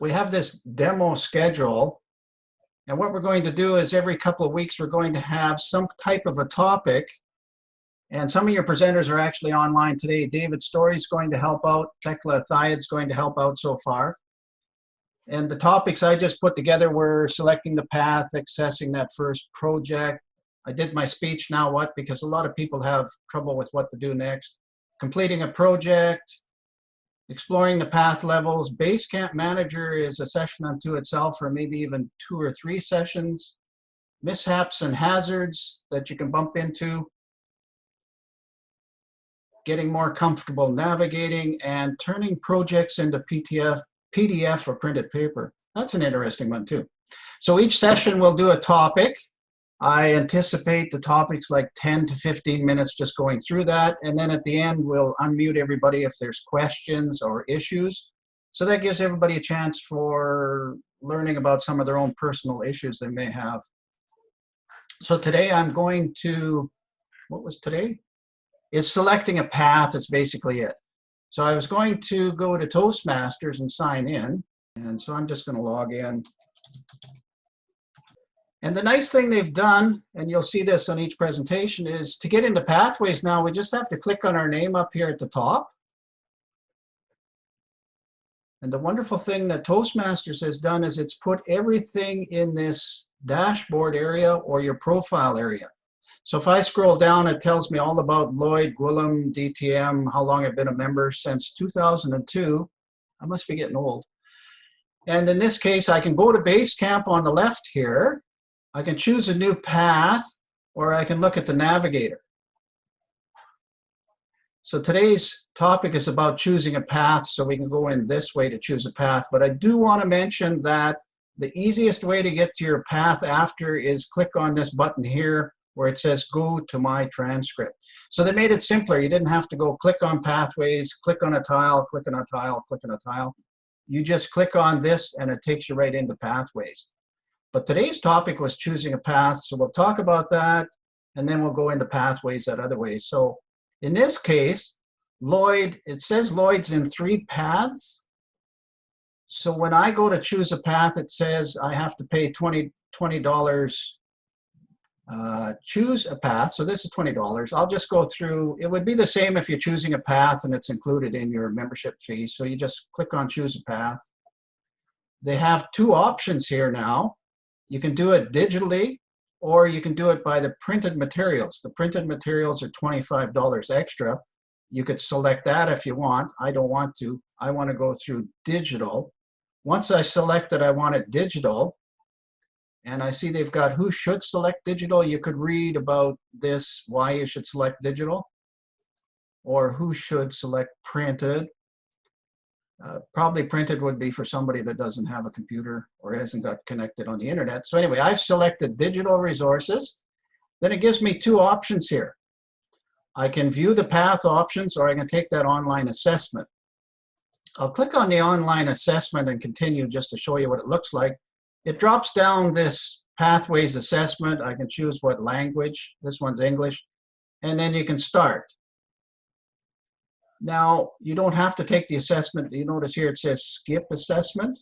we have this demo schedule, and what we're going to do is every couple of weeks we're going to have some type of a topic, and some of your presenters are actually online today. David Story is going to help out. Tekla Thiad's going to help out so far. And the topics I just put together were selecting the path, accessing that first project. I did my speech, now what, because a lot of people have trouble with what to do next. Completing a project, exploring the path levels. Basecamp Manager is a session unto itself, or maybe even 2 or 3 sessions. Mishaps and hazards that you can bump into. Getting more comfortable navigating, and turning projects into PDF or printed paper. That's an interesting one too. So each session we'll do a topic. I anticipate the topics like 10 to 15 minutes just going through that. And then at the end, we'll unmute everybody if there's questions or issues. So that gives everybody a chance for learning about some of their own personal issues they may have. So today I'm going to, what was today? It's selecting a path, it's basically it. So I was going to go to Toastmasters and sign in. And so I'm just going to log in. And the nice thing they've done, and you'll see this on each presentation, is to get into Pathways now, we just have to click on our name up here at the top. And the wonderful thing that Toastmasters has done is it's put everything in this dashboard area or your profile area. So if I scroll down, it tells me all about Lloyd, Gwillem, DTM, how long I've been a member, since 2002. I must be getting old. And in this case, I can go to Basecamp on the left here. I can choose a new path, or I can look at the navigator. So today's topic is about choosing a path, so we can go in this way to choose a path. But I do want to mention that the easiest way to get to your path after is click on this button here, where it says go to my transcript. So they made it simpler. You didn't have to go click on Pathways, click on a tile, click on a tile, click on a tile. You just click on this and it takes you right into Pathways. But today's topic was choosing a path, so we'll talk about that, and then we'll go into Pathways that other way. So in this case, Lloyd, it says Lloyd's in 3 paths. So when I go to choose a path, it says I have to pay $20. Choose a path. So this is $20. I'll just go through. It would be the same if you're choosing a path and it's included in your membership fee. So you just click on choose a path. They have 2 options here now. You can do it digitally, or you can do it by the printed materials. The printed materials are $25 extra. You could select that if you want. I don't want to. I want to go through digital. Once I select that I want it digital, and I see they've got who should select digital. You could read about this, why you should select digital, or who should select printed. Probably printed would be for somebody that doesn't have a computer or hasn't got connected on the internet. So anyway, I've selected digital resources. Then it gives me 2 options here. I can view the path options, or I can take that online assessment. I'll click on the online assessment and continue just to show you what it looks like. It drops down this Pathways assessment. I can choose what language. This one's English. And then you can start. Now, you don't have to take the assessment. You notice here it says skip assessment,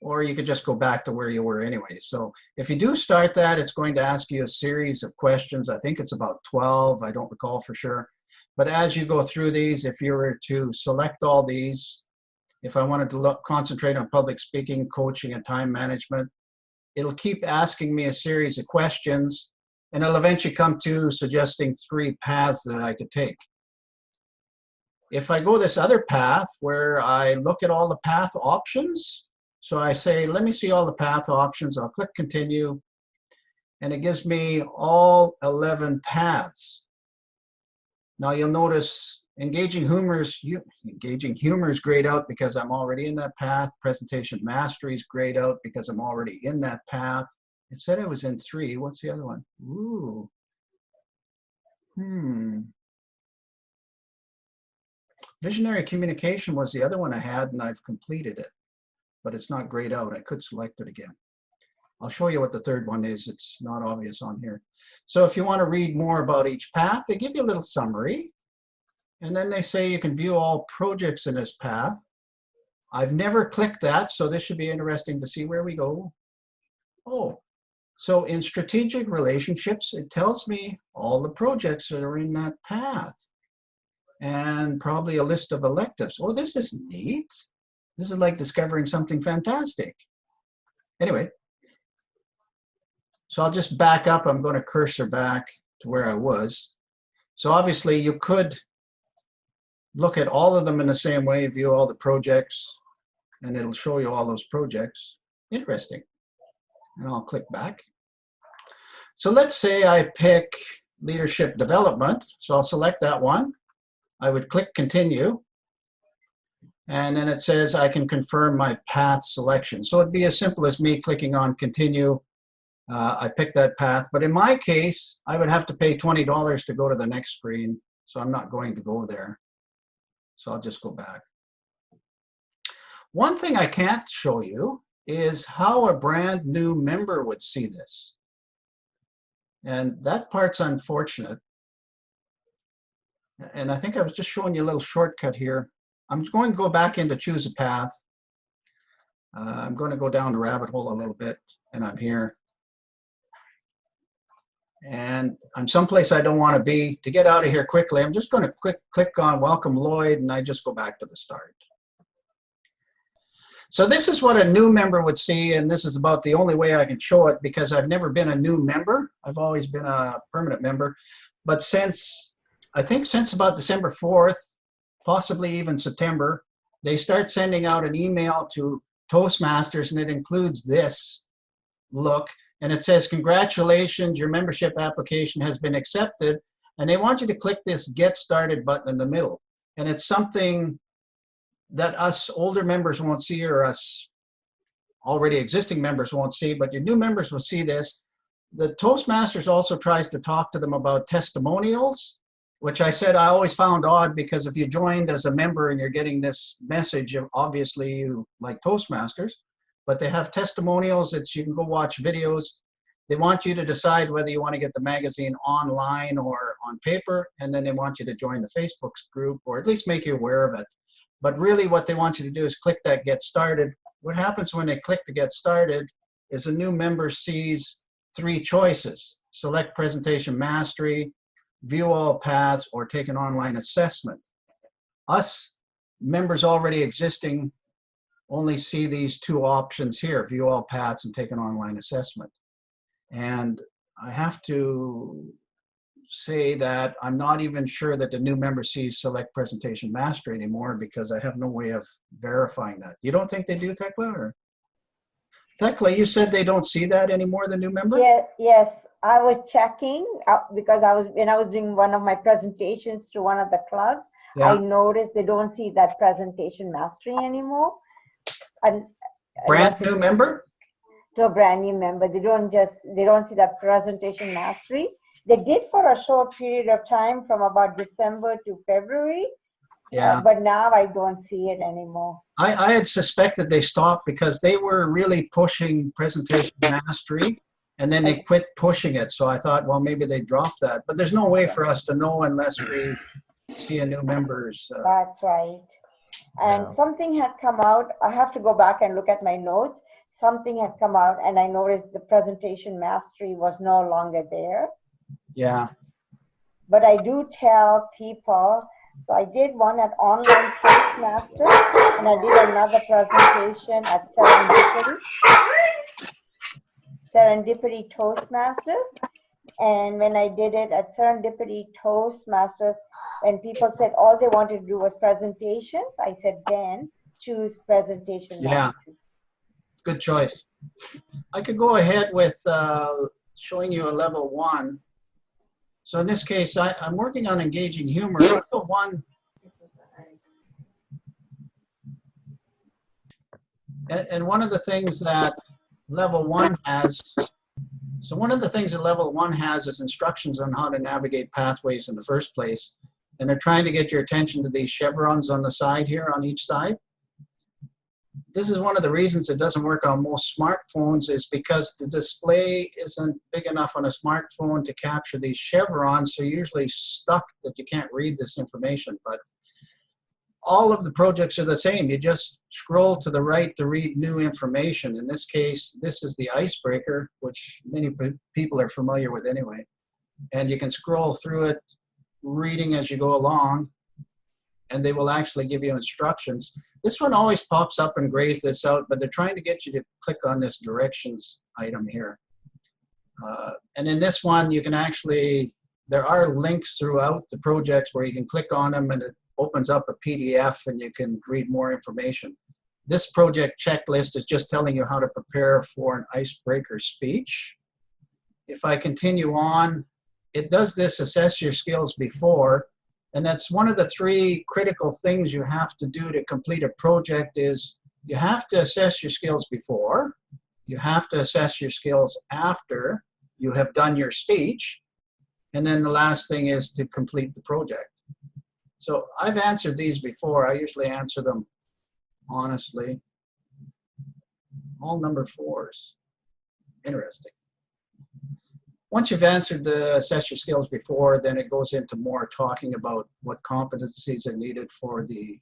or you could just go back to where you were anyway. So if you do start that, it's going to ask you a series of questions. I think it's about 12. I don't recall for sure. But as you go through these, if you were to select all these, if I wanted to concentrate on public speaking, coaching, and time management, it'll keep asking me a series of questions, and it'll eventually come to suggesting 3 paths that I could take. If I go this other path where I look at all the path options, so I say, let me see all the path options, I'll click continue, and it gives me all 11 paths. Now you'll notice engaging humor is grayed out because I'm already in that path. Presentation mastery is grayed out because I'm already in that path. It said I was in 3. What's the other one? Ooh. Visionary communication was the other one I had, and I've completed it, but it's not grayed out. I could select it again. I'll show you what the 3rd one is. It's not obvious on here. So if you want to read more about each path, they give you a little summary, and then they say you can view all projects in this path. I've never clicked that, so this should be interesting to see where we go. Oh, so in strategic relationships, it tells me all the projects that are in that path and probably a list of electives. Oh, this is neat. This is like discovering something fantastic. Anyway, so I'll just back up. I'm going to cursor back to where I was. So obviously you could look at all of them in the same way, view all the projects, and it'll show you all those projects. Interesting. And I'll click back. So let's say I pick leadership development. So I'll select that one. I would click continue. And then it says I can confirm my path selection. So it'd be as simple as me clicking on continue. I pick that path. But in my case, I would have to pay $20 to go to the next screen. So I'm not going to go there. So I'll just go back. One thing I can't show you is how a brand new member would see this. And that part's unfortunate. And I think I was just showing you a little shortcut here. I'm going to go back into choose a path. I'm going to go down the rabbit hole a little bit, and I'm here. And I'm someplace I don't want to be. To get out of here quickly, I'm just going to click on Welcome Lloyd, and I just go back to the start. So this is what a new member would see, and this is about the only way I can show it because I've never been a new member. I've always been a permanent member. But I think since about December 4th, possibly even September, they start sending out an email to Toastmasters, and it includes this look. And it says, congratulations, your membership application has been accepted. And they want you to click this Get Started button in the middle. And it's something that us older members won't see, or us already existing members won't see, but your new members will see this. The Toastmasters also tries to talk to them about testimonials, which I said I always found odd, because if you joined as a member and you're getting this message, obviously you like Toastmasters, but they have testimonials that you can go watch videos. They want you to decide whether you want to get the magazine online or on paper, and then they want you to join the Facebook group, or at least make you aware of it. But really what they want you to do is click that Get Started. What happens when they click the Get Started is a new member sees three choices: select presentation mastery, view all paths, or take an online assessment. Us members already existing only see these two options here: view all paths and take an online assessment. And I have to say that I'm not even sure that the new member sees select presentation mastery anymore, because I have no way of verifying that. You don't think they do, Thekla? Or Thekla, you said they don't see that anymore, the new member? Yeah, yes, I was checking because when I was doing one of my presentations to one of the clubs, Yeah. I noticed they don't see that presentation mastery anymore. And brand new member? To a brand new member, they don't see that presentation mastery. They did for a short period of time from about December to February. Yeah. But now I don't see it anymore. I had suspected they stopped because they were really pushing presentation mastery, and then they quit pushing it. So I thought, well, maybe they dropped that. But there's no way for us to know unless we see a new member's. That's right. And something had come out. I have to go back and look at my notes. Something had come out, and I noticed the presentation mastery was no longer there. Yeah. But I do tell people. So I did one at Online Toastmasters, and I did another presentation at Serendipity Toastmasters. And when I did it at Serendipity Toastmasters, when people said all they wanted to do was presentations, I said, then choose presentation mastery. Good choice. I could go ahead with showing you a level 1. So in this case, I'm working on engaging humor. Level 1. And one of the things that level 1 has, is instructions on how to navigate pathways in the first place. And they're trying to get your attention to these chevrons on the side here, on each side. This is one of the reasons it doesn't work on most smartphones, is because the display isn't big enough on a smartphone to capture these chevrons, so you're usually stuck that you can't read this information. But all of the projects are the same. You just scroll to the right to read new information. In this case, this is the icebreaker, which many people are familiar with anyway. And you can scroll through it, reading as you go along, and they will actually give you instructions. This one always pops up and grays this out, but they're trying to get you to click on this directions item here. And in this one, you can actually, there are links throughout the projects where you can click on them and it opens up a PDF and you can read more information. This project checklist is just telling you how to prepare for an icebreaker speech. If I continue on, it does this assess your skills before, and that's one of the 3 critical things you have to do to complete a project is you have to assess your skills before, you have to assess your skills after you have done your speech, and then the last thing is to complete the project. So I've answered these before. I usually answer them honestly. All number 4s. Interesting. Once you've answered the assess your skills before, then it goes into more talking about what competencies are needed for the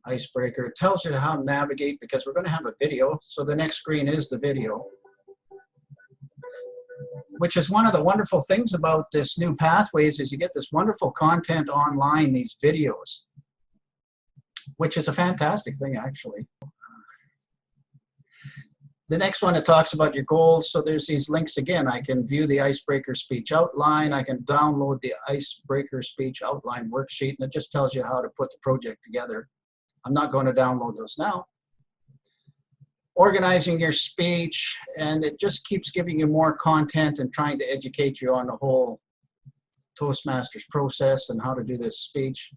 icebreaker. It tells you how to navigate because we're going to have a video. So the next screen is the video, which is one of the wonderful things about this new Pathways is you get this wonderful content online, these videos, which is a fantastic thing, actually. The next one, it talks about your goals. So there's these links again. I can view the icebreaker speech outline. I can download the icebreaker speech outline worksheet, and it just tells you how to put the project together. I'm not going to download those now. Organizing your speech, and it just keeps giving you more content and trying to educate you on the whole Toastmasters process and how to do this speech.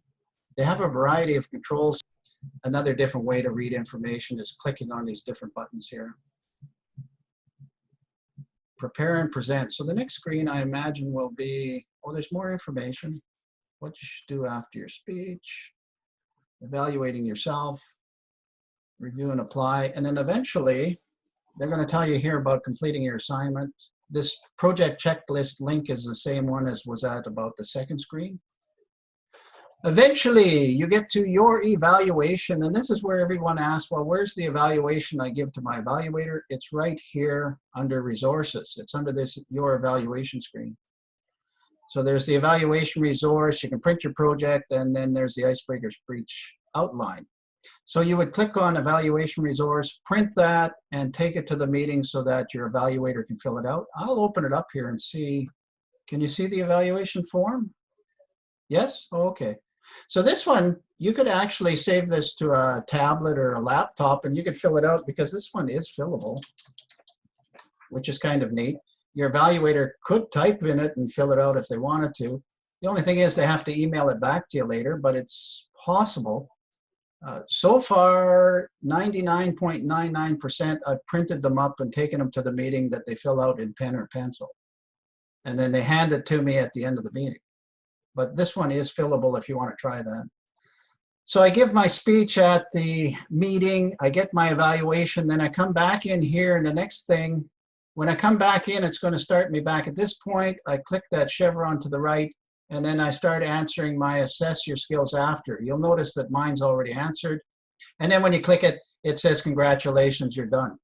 They have a variety of controls. Another different way to read information is clicking on these different buttons here. Prepare and present. So the next screen I imagine will be, oh, there's more information. What you should do after your speech, evaluating yourself, review and apply, and then eventually they're going to tell you here about completing your assignment. This project checklist link is the same one as was at about the second screen. Eventually you get to your evaluation, and this is where everyone asks, well, where's the evaluation I give to my evaluator? It's right here under resources. It's under this your evaluation screen. So there's the evaluation resource, you can print your project, and then there's the icebreaker speech outline. So you would click on evaluation resource, print that, and take it to the meeting so that your evaluator can fill it out. I'll open it up here and see. Can you see the evaluation form? Yes? Oh, okay. So this one, you could actually save this to a tablet or a laptop, and you could fill it out because this one is fillable, which is kind of neat. Your evaluator could type in it and fill it out if they wanted to. The only thing is they have to email it back to you later, but it's possible. So far, 99.99%, I've printed them up and taken them to the meeting that they fill out in pen or pencil. And then they hand it to me at the end of the meeting. But this one is fillable if you want to try that. So I give my speech at the meeting, I get my evaluation, then I come back in here, and the next thing, when I come back in, it's going to start me back at this point. I click that chevron to the right, and then I start answering my assess your skills after. You'll notice that mine's already answered. And then when you click it, it says, congratulations, you're done.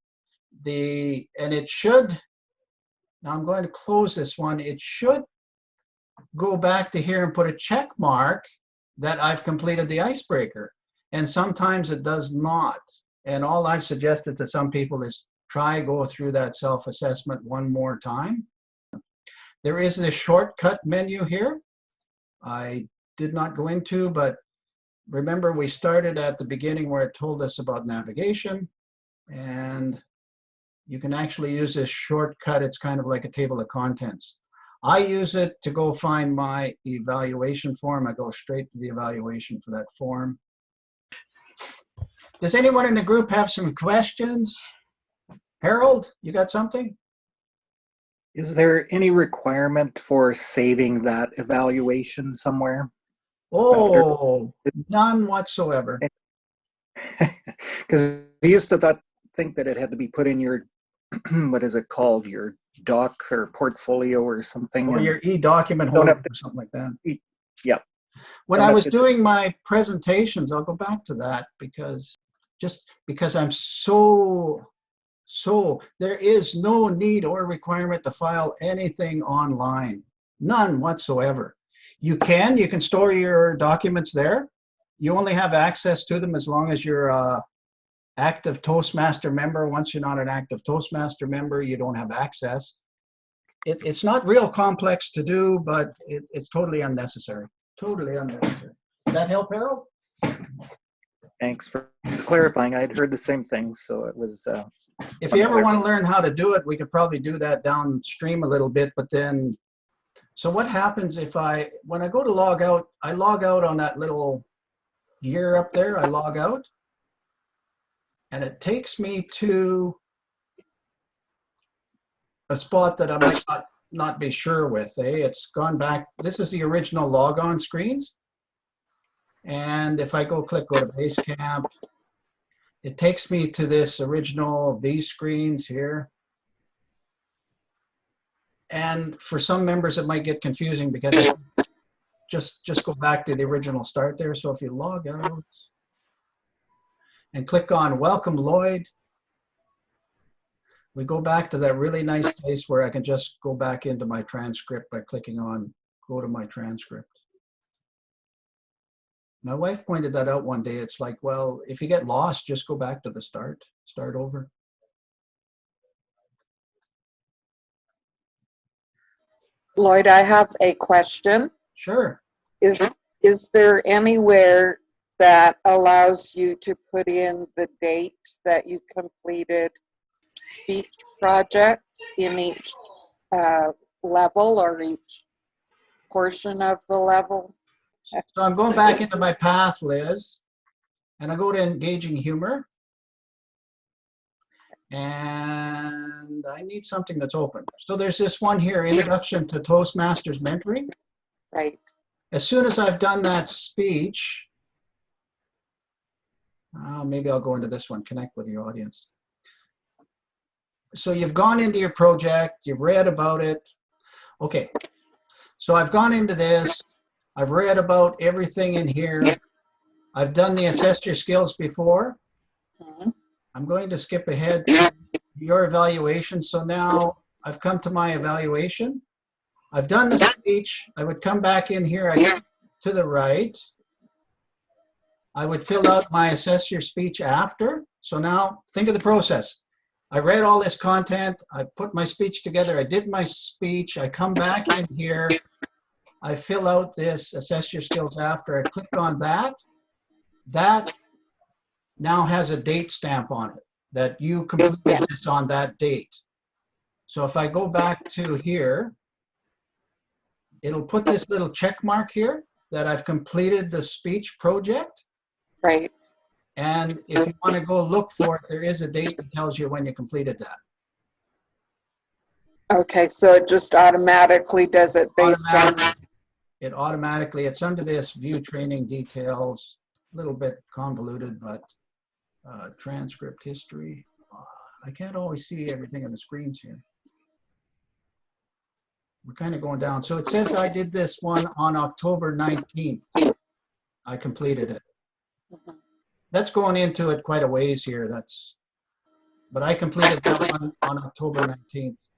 And it should, now I'm going to close this one. It should go back to here and put a check mark that I've completed the icebreaker. And sometimes it does not. And all I've suggested to some people is go through that self-assessment one more time. There is this shortcut menu here. I did not go into, but remember we started at the beginning where it told us about navigation, and you can actually use this shortcut. It's kind of like a table of contents. I use it to go find my evaluation form. I go straight to the evaluation for that form. Does anyone in the group have some questions? Harold, you got something? Is there any requirement for saving that evaluation somewhere? Oh, none whatsoever. Because I used to think that it had to be put in your, what is it called, your doc or portfolio or something. Or your e-document holder or something like that. Yeah. When No, I that's was it. doing my presentations, I'll go back to that because I'm so there is no need or requirement to file anything online, none whatsoever. You can store your documents there. You only have access to them as long as you're a active Toastmaster member. Once you're not an active Toastmaster member, you don't have access. It's not real complex to do, but it's totally unnecessary. Totally unnecessary. Does that help, Harold? Thanks for clarifying. I'd heard the same thing, so it was. If you ever want to learn how to do it, we could probably do that downstream a little bit, but then, so what happens if when I go to log out, I log out on that little gear up there, I log out, and it takes me to a spot that I might not be sure with, It's gone back, this is the original logon screens. And if I go to Basecamp, it takes me to this original, these screens here. And for some members, it might get confusing because just go back to the original start there. So if you log out and click on Welcome Lloyd, we go back to that really nice place where I can just go back into my transcript by clicking on Go to my transcript. My wife pointed that out one day. It's like, well, if you get lost, just go back to the start over. Lloyd, I have a question. Sure. Is there anywhere that allows you to put in the date that you completed speech projects in each level or each portion of the level? So I'm going back into my path, Liz, and I go to Engaging Humor. And I need something that's open. So there's this one here, Introduction to Toastmasters Mentoring. Right. As soon as I've done that speech, maybe I'll go into this one, Connect with your audience. So you've gone into your project, you've read about it. Okay, so I've gone into this, I've read about everything in here. I've done the Assess Your Skills before. Mm-hmm. I'm going to skip ahead to your evaluation. So now I've come to my evaluation. I've done the speech. I would come back in here to the right. I would fill out my Assess Your Speech after. So now think of the process. I read all this content. I put my speech together. I did my speech. I come back in here. I fill out this Assess Your Skills after. I click on that. That now has a date stamp on it that you completed this on that date. So if I go back to here, it'll put this little check mark here that I've completed the speech project. Right. And if you want to go look for it, there is a date that tells you when you completed that. Okay, so it just automatically does it based on. It automatically, it's under this view training details, a little bit convoluted, but transcript history. I can't always see everything on the screens here. We're kind of going down. So it says I did this one on October 19th. I completed it. Mhm. That's going into it quite a ways here. But I completed that one on October 19th.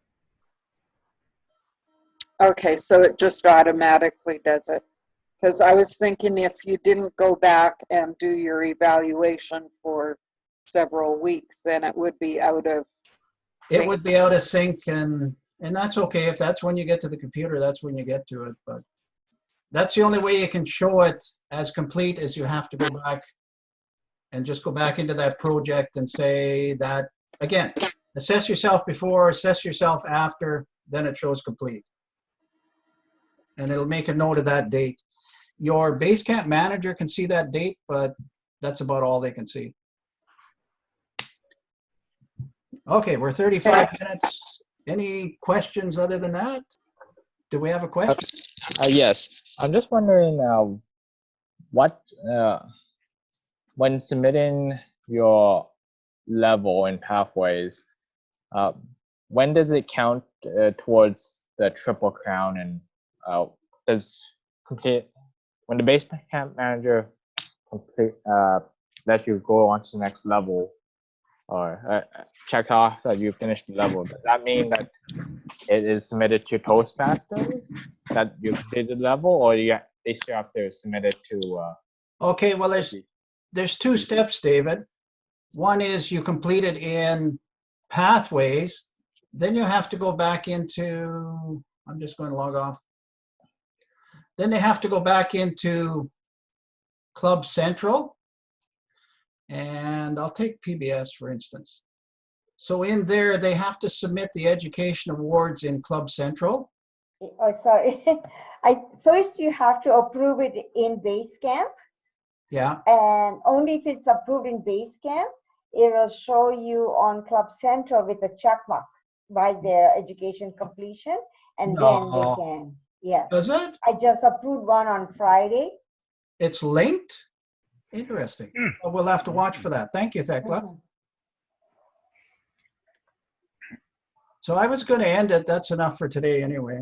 Okay, so it just automatically does it. Because I was thinking if you didn't go back and do your evaluation for several weeks, then it would be out of sync. It would be out of sync, and that's okay. If that's when you get to the computer, that's when you get to it. But that's the only way you can show it as complete is you have to go back and just go back into that project and say that, again, assess yourself before, assess yourself after, then it shows complete. And it'll make a note of that date. Your Basecamp manager can see that date, but that's about all they can see. Okay, we're 35 minutes. Any questions other than that? Do we have a question? Yes, I'm just wondering what when submitting your level and pathways, when does it count towards the Triple Crown, and does when the base camp manager complete, lets you go on to the next level, or check off that you finished the level, does that mean that it is submitted to Toastmasters that you completed the level, or they still have to submit it to? Okay, well, there's two steps, David. One is you complete it in Pathways, then you have to go back into, I'm just going to log off. Then they have to go back into Club Central, and I'll take PBS for instance. So in there, they have to submit the education awards in Club Central. Oh, sorry. First you have to approve it in Basecamp, Yeah, and only if it's approved in Basecamp, it will show you on Club Central with a check mark by their education completion, and then they No. can, yes. does it? I just approved one on Friday. It's linked? Interesting. Well, we'll have to watch for that. Thank you, Thekla. Mhm. So I was going to end it. That's enough for today anyway.